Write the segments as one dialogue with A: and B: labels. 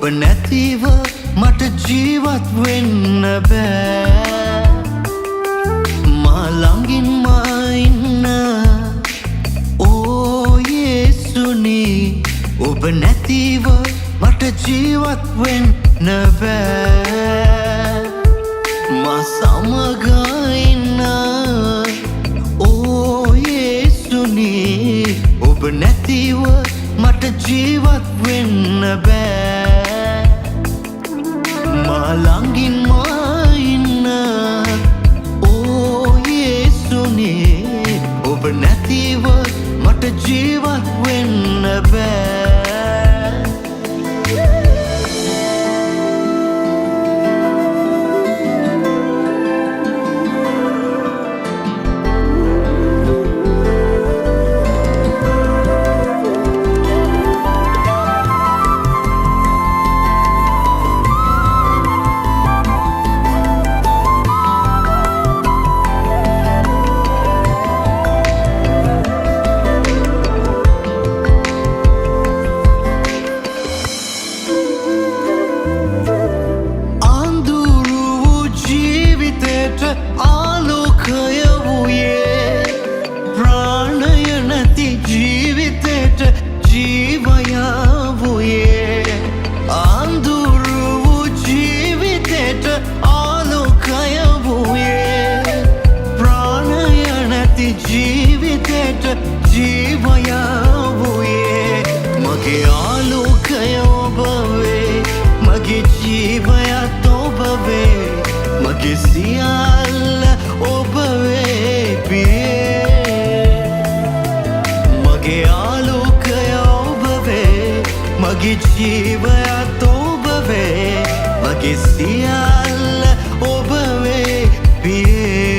A: ඔබ නැතිව මට ජීවත් වෙන්න බෑ මා ළඟින්ම ඉන්න ඕ යේසුනි ඔබ නැතිව මට ජීවත් වෙන්න බෑ මා සමග ඉන්න ඕ යේසුනි ඔබ නැතිව මට ජීවත් වෙන්න බෑ මා ළඟින්ම ඉන්න ඕ යේසුනි ඔබ නැතිව මට ජීවත් වෙන්න බෑ මගේ ආලෝකය ඔබ වේ මගේ ජීවයත් ඔබ වේ මගේ සියල්ල ඔබ වේ පියේ මගේ ආලෝකය ඔබ වේ මගේ ජීවයත් ඔබ වේ මගේ සියල්ල ඔබ වේ පියේ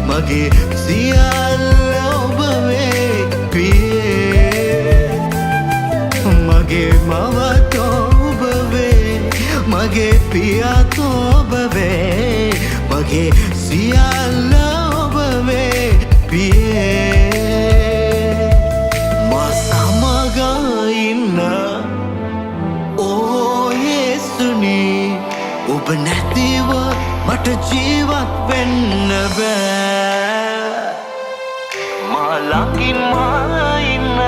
A: මගේ සියල්ල ඔබ වේ පියේ මගේ මවත් ඔබ වේ මගේ පියත් ඔබ වේ මගේ සියල්ල ඔබ වේ පියේ මා සමග ඉන්න ඕ යේසුනි ඔබ නැතිව මට ජීවත් වෙන්න බෑ මා ළඟින්ම ඉන්න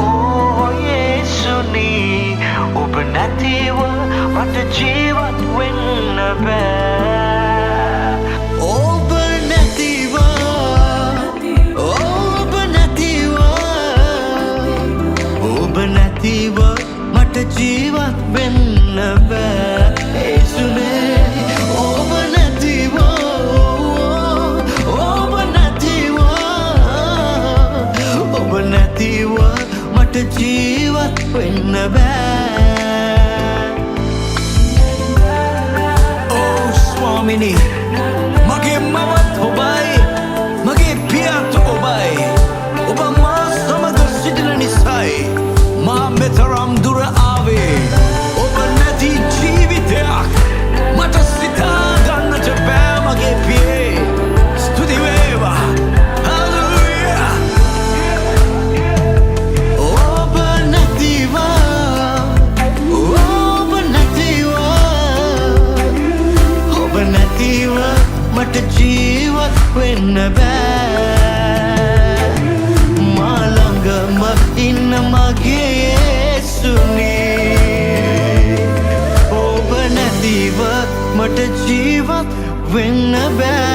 A: ඕ යේසුනි ඔබ නැතිව මට ජීවත් වෙන්න බෑ ඔබ නැතිව ඔබ නැතිව ඔබ නැතිව මට ජීවත් වෙන්න බෑ යේසුනේ මට ජීවත් වෙන්න බෑ ඕ ස්වාමිනී මගේ මවත් ඔබයි මගේ පියත් ඔබයි ඔබ මා සමග සිටින නිසායි මා මෙතරම් දුර ආවේ ඔබ නැති ජීවිතයක් මට සිතා ගන්නට බෑ මගේ පියේ ස්තුති වේවා මට ජීවත් වෙන්න බෑ මා ළඟම ඉන්න මගේ යේසුනේ වෙන්න බෑ